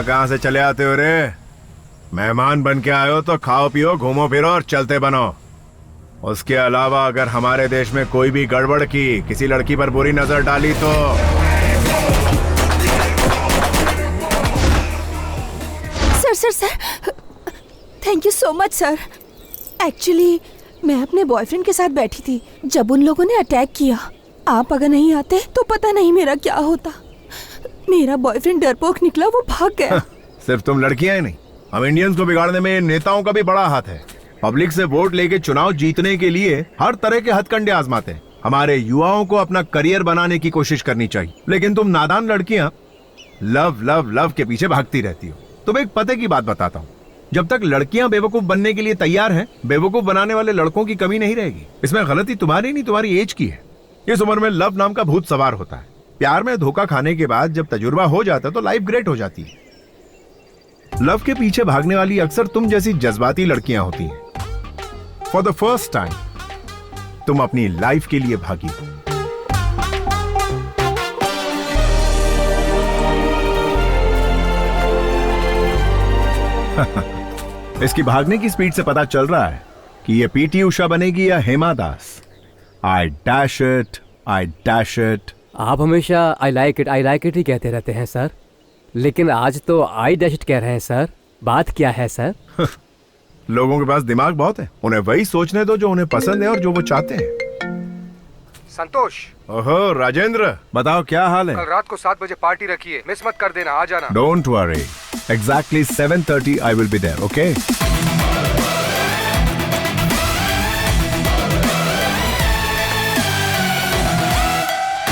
कहाँ से चले आते हो रे? मेहमान बन के आए हो तो खाओ पियो, घूमो फिरो और चलते बनो। उसके अलावा अगर हमारे देश में कोई भी गड़बड़ की, किसी लड़की पर बुरी नजर डाली तो sir thank you so much sir. Actually मैं अपने बॉयफ्रेंड के साथ बैठी थी जब उन लोगों ने अटैक किया। आप अगर नहीं आते तो पता नहीं मेरा क्या होता। मेरा बॉयफ्रेंड डरपोक निकला, वो भाग गया। सिर्फ तुम लड़कियां ही नहीं, हम इंडियंस को बिगाड़ने में नेताओं का भी बड़ा हाथ है। पब्लिक से वोट लेके चुनाव जीतने के लिए हर तरह के हथकंडे आजमाते हैं। हमारे युवाओं को अपना करियर बनाने की कोशिश करनी चाहिए, लेकिन तुम नादान लड़कियां लव लव लव के पीछे भागती रहती हो। तुम्हें एक पते की बात बताता हूँ, जब तक लड़कियां बेवकूफ बनने के लिए तैयार हैं, बेवकूफ बनाने वाले लड़कों की कमी नहीं रहेगी। इसमें गलती तुम्हारी नहीं, तुम्हारी एज की है। इस उम्र में लव नाम का भूत सवार होता है। प्यार में धोखा खाने के बाद जब तजुर्बा हो जाता है तो लाइफ ग्रेट हो जाती है। लव के पीछे भागने वाली अक्सर तुम जैसी जज्बाती लड़कियां होती हैं। फॉर द फर्स्ट टाइम तुम अपनी लाइफ के लिए भागी हो। इसकी भागने की स्पीड से पता चल रहा है कि ये पीटी उषा बनेगी या Hema Das. I dash it, I dash it. आप हमेशा आई लाइक इट ही कहते रहते हैं सर, लेकिन आज तो आई डैश इट कह रहे हैं सर। बात क्या है सर? लोगों के पास दिमाग बहुत है, उन्हें वही सोचने दो जो उन्हें पसंद है और जो वो चाहते हैं। संतोष। ओहो राजेंद्र, बताओ क्या हाल है? कल रात को 7 बजे पार्टी रखी है, मिस मत कर देना, आ जाना। Don't worry, exactly 7:30 I will be there, okay?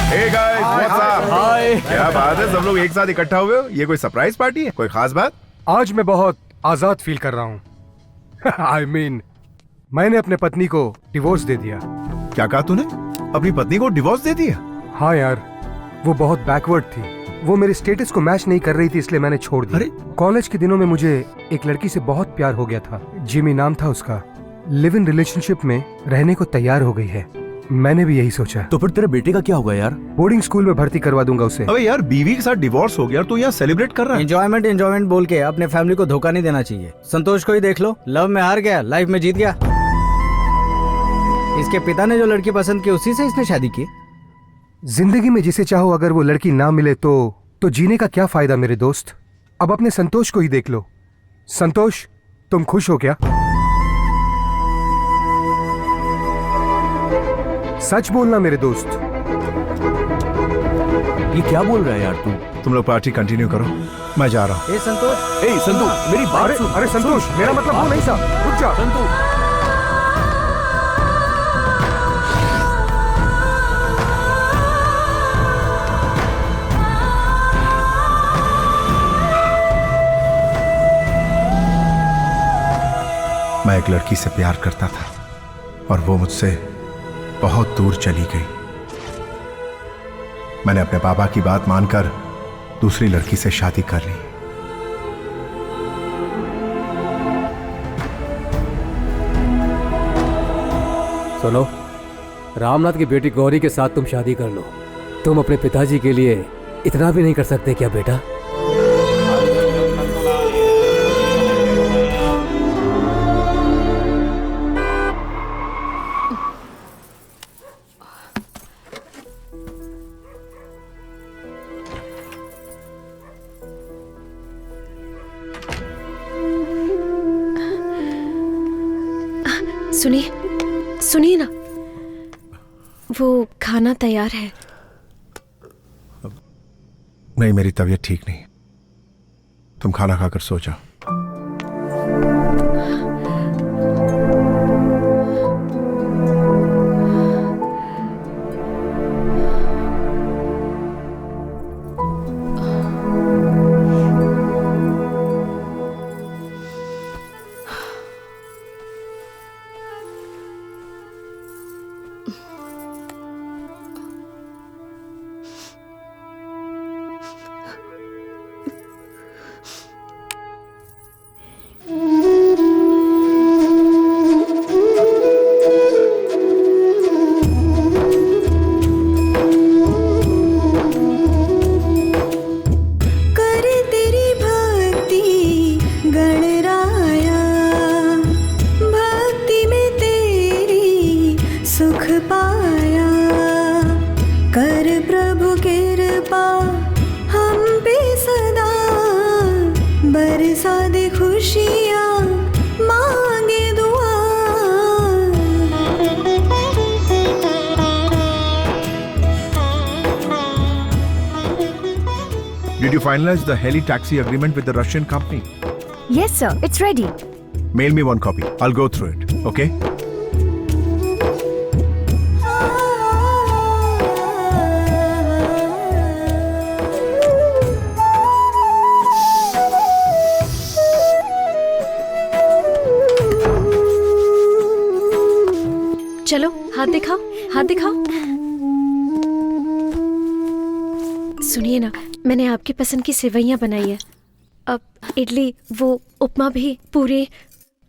Hey guys, what's up? Hi. क्या बात है, सब लोग एक साथ इकट्ठा हुए हो? ये कोई सरप्राइज पार्टी है? कोई खास बात? आज मैं बहुत आजाद फील कर रहा हूँ। I mean, मैंने अपने पत्नी को डिवोर्स दे दिया। क्या कहा तूने? अपनी पत्नी को डिवोर्स दे दिया? हाँ यार, वो बहुत बैकवर्ड थी। वो मेरे स्टेटस को मैच नहीं कर रही थी, इसलिए मैंने छोड़ दिया। अरे? कॉलेज के दिनों में मुझे एक लड़की से बहुत प्यार हो गया था। जिमी नाम था उसका। लिव इन रिलेशनशिप में रहने को तैयार हो गई है। मैंने भी यही सोचा। तो फिर तेरे बेटे का क्या होगा यार? बोर्डिंग स्कूल में भर्ती करवा दूंगा उसे। अबे यार, बीवी के साथ डिवोर्स हो गया और तू यहाँ सेलिब्रेट कर रहा है? एंजॉयमेंट बोल के अपने फैमिली को धोखा नहीं देना चाहिए। संतोष को ही देख लो, लव में हार गया, लाइफ में जीत गया। इसके पिता ने जो लड़की पसंद की उसी से इसने शादी की। जिंदगी में जिसे चाहो अगर वो लड़की ना मिले तो जीने का क्या फायदा मेरे दोस्त। अब अपने संतोष को ही देख लो। संतोष, तुम खुश हो क्या? सच बोलना मेरे दोस्त। ये क्या बोल रहा है यार तू? तुम लोग पार्टी कंटिन्यू करो, मैं जा रहा हूँ। ए संतोष, ए संतू, मेरी बात अरे सुन। अरे संतोष, मेरा मतलब वो नहीं था। रुक जा। संतू, मैं एक लड़की से प्यार करता था और वो मुझसे बहुत दूर चली गई। मैंने अपने पापा की बात मानकर दूसरी लड़की से शादी कर ली। सुनो, रामनाथ की बेटी गौरी के साथ तुम शादी कर लो। तुम अपने पिताजी के लिए इतना भी नहीं कर सकते क्या बेटा? सुनिए सुनिए ना, वो खाना तैयार है। नहीं, मेरी तबीयत ठीक नहीं। तुम खाना खाकर सो जाओ। Did you finalize the heli taxi agreement with the Russian company? Yes sir, it's ready. Mail me one copy. I'll go through it. Okay? चलो हाथ दिखाओ, हाथ दिखाओ। सुनिए ना, मैंने आपकी पसंद की सेवइयां बनाई है। अब इडली, वो उपमा भी, पूरी,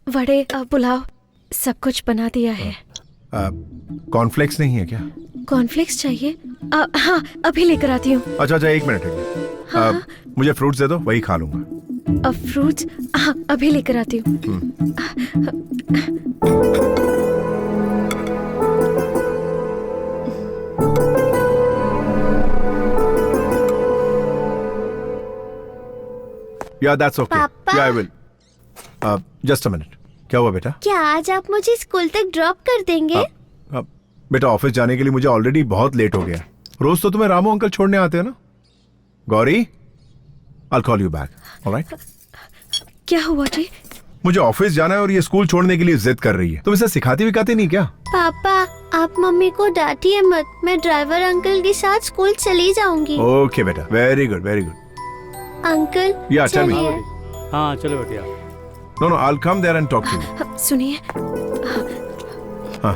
वड़े, पुलाव, सब कुछ बना दिया है। कॉर्नफ्लेक्स नहीं है क्या? कॉर्नफ्लेक्स चाहिए? हाँ, अभी लेकर आती हूँ। अच्छा, 1 मिनट। हाँ? मुझे फ्रूट्स दे दो, वही खा लूंगा। फ्रूट्स? हाँ, अभी लेकर आती हूँ। Yeah, that's okay. पापा? Yeah, I will. Just a minute. क्या हुआ बेटा? क्या आज आप मुझे स्कूल तक ड्रॉप कर देंगे? बेटा, ऑफिस जाने के लिए मुझे ऑलरेडी बहुत लेट हो गया। रोज तो तुम्हें रामू अंकल छोड़ने आते हैं ना। Gauri, I'll call you back. All right? क्या हुआ जी? मुझे ऑफिस जाना है और ये स्कूल छोड़ने के लिए जिद कर रही है। तुम इसे सिखाती विखाती नहीं क्या? पापा, आप मम्मी को डांटिए मत। मैं ड्राइवर अंकल के साथ स्कूल चली जाऊंगी। ओके बेटा, very good, very good. Uncle, Yeah, tell me. चलिए। हाँ चलो बेटिया। No, I'll come there and talk to you. सुनिए, हाँ।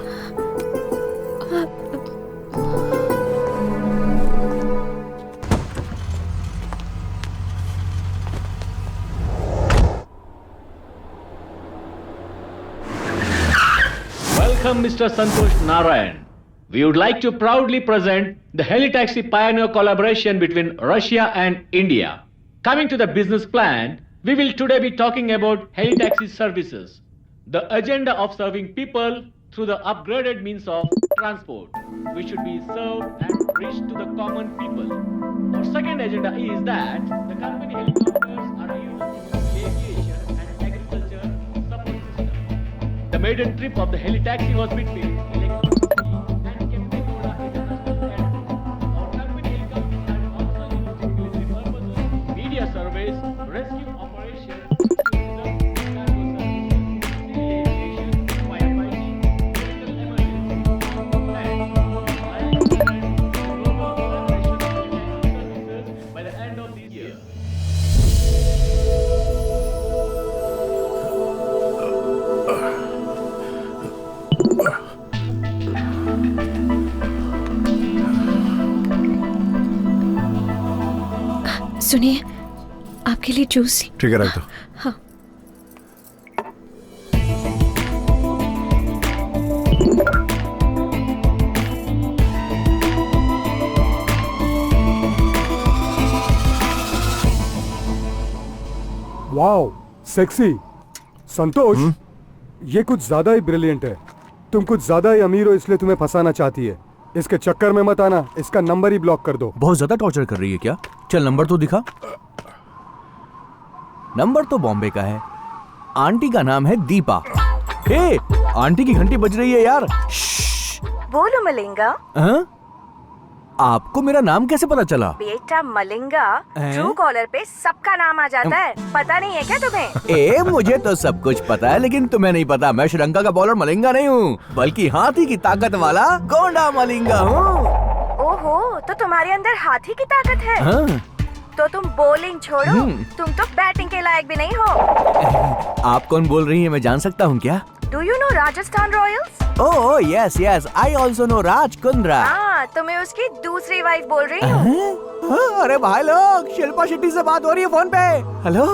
Welcome, Mr. Santosh Narayan. We would like to proudly present the Helitaxi Pioneer collaboration between Russia and India. Coming to the business plan, we will today be talking about Helitaxi services. The agenda of serving people through the upgraded means of transport, which should be served and reached to the common people. Our second agenda is that the company helicopters are used in the aviation and agriculture support system. The maiden trip of the heli-taxi was between Electricity and Kempegowda International Airport. Our company helicopters are also used in military purposes, media surveys, rescue operations, tourism, cargo services, civil aviation, firefighting, medical emergency, and global collaboration of technical services by the end of this year. सुनिए, आपके लिए juice. ठीक है, रख दो। हाँ। Wow, sexy. संतोष, ये कुछ ज्यादा ही ब्रिलियंट है। तुम कुछ ज्यादा ही अमीर हो इसलिए तुम्हें फंसाना चाहती है। इसके चक्कर में मत आना, इसका नंबर ही ब्लॉक कर दो। बहुत ज्यादा टॉर्चर कर रही है क्या? चल नंबर तो दिखा। नंबर तो बॉम्बे का है। आंटी का नाम है दीपा। हे, आंटी की घंटी बज रही है यार। बोलो मलिंगा। हाँ? आपको मेरा नाम कैसे पता चला? बेटा मलिंगा, ट्रू कॉलर पे सबका नाम आ जाता है। पता नहीं है क्या तुम्हें? ए, मुझे तो सब कुछ पता है, लेकिन तुम्हें नहीं पता। मैं श्रीलंका का बॉलर मलिंगा नहीं हूँ, बल्कि हाथी की ताकत वाला गोंडा मलिंगा हूँ। ओहो, तो तुम्हारे अंदर हाथी की ताकत है। हाँ? तो तुम बॉलिंग छोड़ो, तुम तो बैटिंग के लायक भी नहीं हो। आप कौन बोल रही हैं, मैं जान सकता हूँ क्या? Do you know Rajasthan royals? Oh yes yes, I also know Raj Kundra. हाँ, तो मैं उसकी दूसरी वाइफ बोल रही हूँ। अरे भाई लोग, शिल्पा शेट्टी से बात हो रही है फोन पे। हेलो,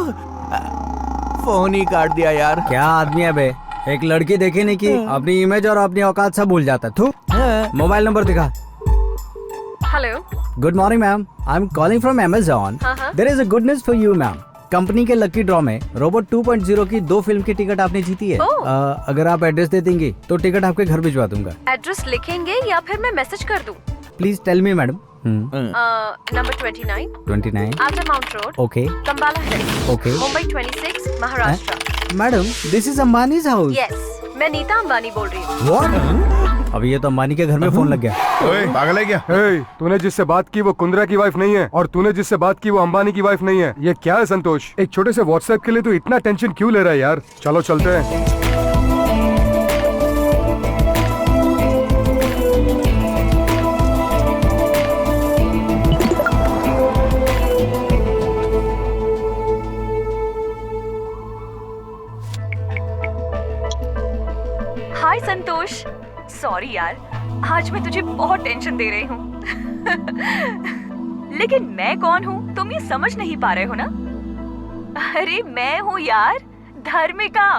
फोन ही काट दिया यार। क्या आदमी है बे, एक लड़की देखी नहीं की अपनी इमेज और अपनी औकात सब भूल जाता। तू मोबाइल नंबर दिखा। Hello. Good morning ma'am, I am calling from Amazon. There is a good news for you ma'am. Company के लकी ड्रॉ में रोबोट 2.0 की 2 फिल्म की टिकट आपने जीती है। अगर आप एड्रेस दे देंगी तो टिकट आपके घर भिजवा दूंगा। एड्रेस लिखेंगे या फिर मैं मैसेज कर दूं? Please tell me madam. Number 29 after mount road, okay Cumballa hill, okay Mumbai 26, Maharashtra. Madam, this is Ambani's house. Yes, मैं नीता अंबानी बोल रही हूँ। व्हाट? अभी ये तो अंबानी के घर में फोन लग गया। ओए, पागल है क्या? तूने जिससे बात की वो कुंद्रा की वाइफ नहीं है, और तूने जिससे बात की वो अंबानी की वाइफ नहीं है। ये क्या है संतोष? एक छोटे से व्हाट्सएप के लिए तू इतना टेंशन क्यों ले रहा है यार? चलो चलते हैं। हाय संतोष, सॉरी यार, आज मैं तुझे बहुत टेंशन दे रही हूँ। लेकिन मैं कौन हूँ तुम ये समझ नहीं पा रहे हो ना? अरे मैं हूँ यार, धर्मिका।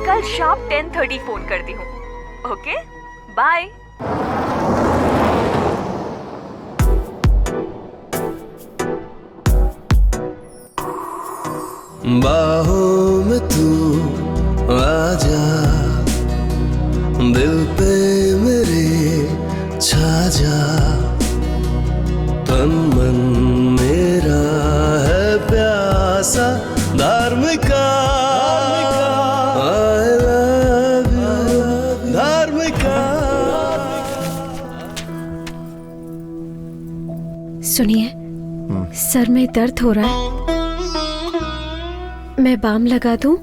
कल शार्प 10:30 फोन करती हूँ। Okay, bye. बाहों में तू आजा, दिल पे मेरे छा जा, तन मन मेरा है प्यासा धार्मिका। I love you, धार्मिका। सुनिए, सर में दर्द हो रहा है, मैं बाम लगा दूं?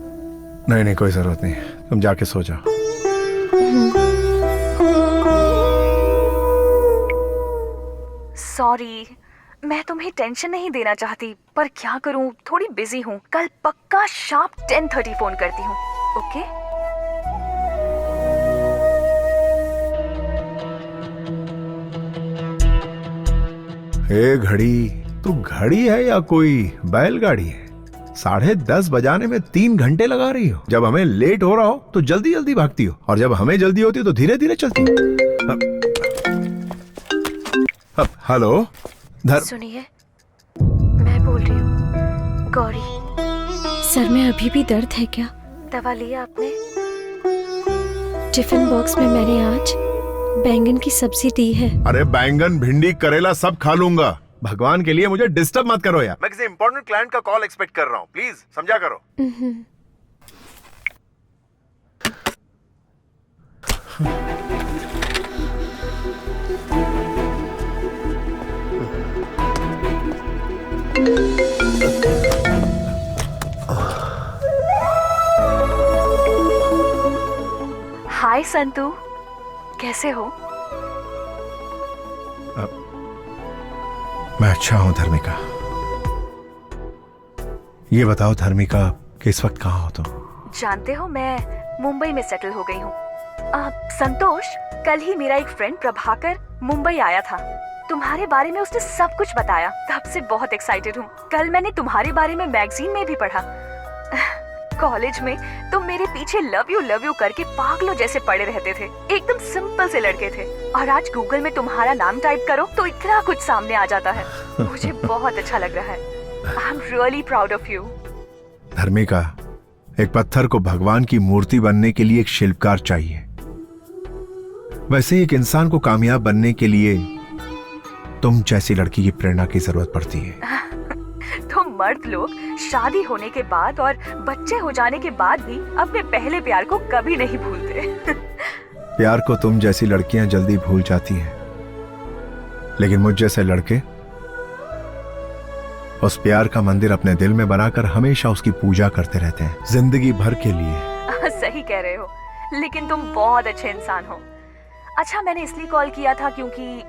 नहीं नहीं, कोई जरूरत नहीं, तुम जाके सो जाओ। सॉरी, मैं तुम्हें टेंशन नहीं देना चाहती, पर क्या करूं, थोड़ी बिजी हूं। कल पक्का शार्प 10:30 फोन करती हूं। ओके? हे घड़ी, तू घड़ी है या कोई बैलगाड़ी है? 10:30 बजाने में 3 घंटे लगा रही हो। जब हमें लेट हो रहा हो तो जल्दी जल्दी भागती हो, और जब हमें जल्दी होती हो तो धीरे धीरे चलती हो। हेलो, सुनिए, मैं बोल रही हूँ। गौरी, सर में अभी भी दर्द है क्या? दवा लिया आपने? टिफिन बॉक्स में मैंने आज बैंगन की सब्जी दी है। अरे बैंगन, भिंडी, करेला सब खा लूंगा। भगवान के लिए मुझे डिस्टर्ब मत करो यार। मैं किसी इंपॉर्टेंट क्लाइंट का कॉल एक्सपेक्ट कर रहा हूँ, प्लीज समझा करो। हाय संतू, कैसे हो? मैं अच्छा हूं धर्मिका। ये बताओ धर्मिका कि इस वक्त कहाँ हो तुम? जानते हो मैं मुंबई में सेटल हो गई हूँ। संतोष, कल ही मेरा एक फ्रेंड प्रभाकर मुंबई आया था। तुम्हारे बारे में उसने सब कुछ बताया, तब से बहुत एक्साइटेड हूँ। कल मैंने तुम्हारे बारे में मैगजीन में भी पढ़ा। कॉलेज में तुम मेरे पीछे लव यू करके पागलों जैसे पड़े रहते थे। एकदम सिंपल से लड़के थे, और आज गूगल में तुम्हारा नाम टाइप करो तो इतना कुछ सामने आ जाता है। मुझे बहुत अच्छा लग रहा है। I am really proud of you. Dharmika, एक पत्थर को भगवान की मूर्ति बनने के लिए एक शिल्पकार चाहिए, वैसे एक इंसान को कामयाब बनने के लिए तुम जैसी लड़की की प्रेरणा की जरूरत पड़ती है। तुम मर्द लोग शादी होने के बाद और बच्चे हो जाने के बाद भी अपने पहले प्यार को कभी नहीं भूलते। प्यार को तुम जैसी लड़कियां जल्दी भूल जाती हैं, लेकिन मुझ जैसे लड़के उस प्यार का मंदिर अपने दिल में बनाकर हमेशा उसकी पूजा करते रहते हैं, जिंदगी भर के लिए। सही कह रहे हो, लेकिन तुम बहुत अच्छे इंसान हो। अच्छा, मैंने इसलिए कॉल किया था क्योंकि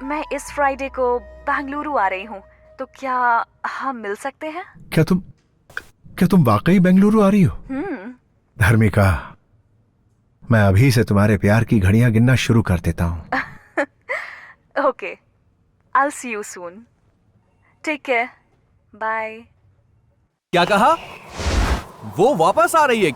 मैं इस फ्राइडे को बेंगलुरु आ रही हूँ, तो क्या हम मिल सकते हैं? क्या तुम वाकई बेंगलुरु आ रही हो? धर्मिका, मैं अभी से तुम्हारे प्यार की घड़ियां गिनना शुरू कर देता हूँ। Okay, I'll see you soon. Take care. Bye. क्या कहा? वो वापस आ रही है क्या?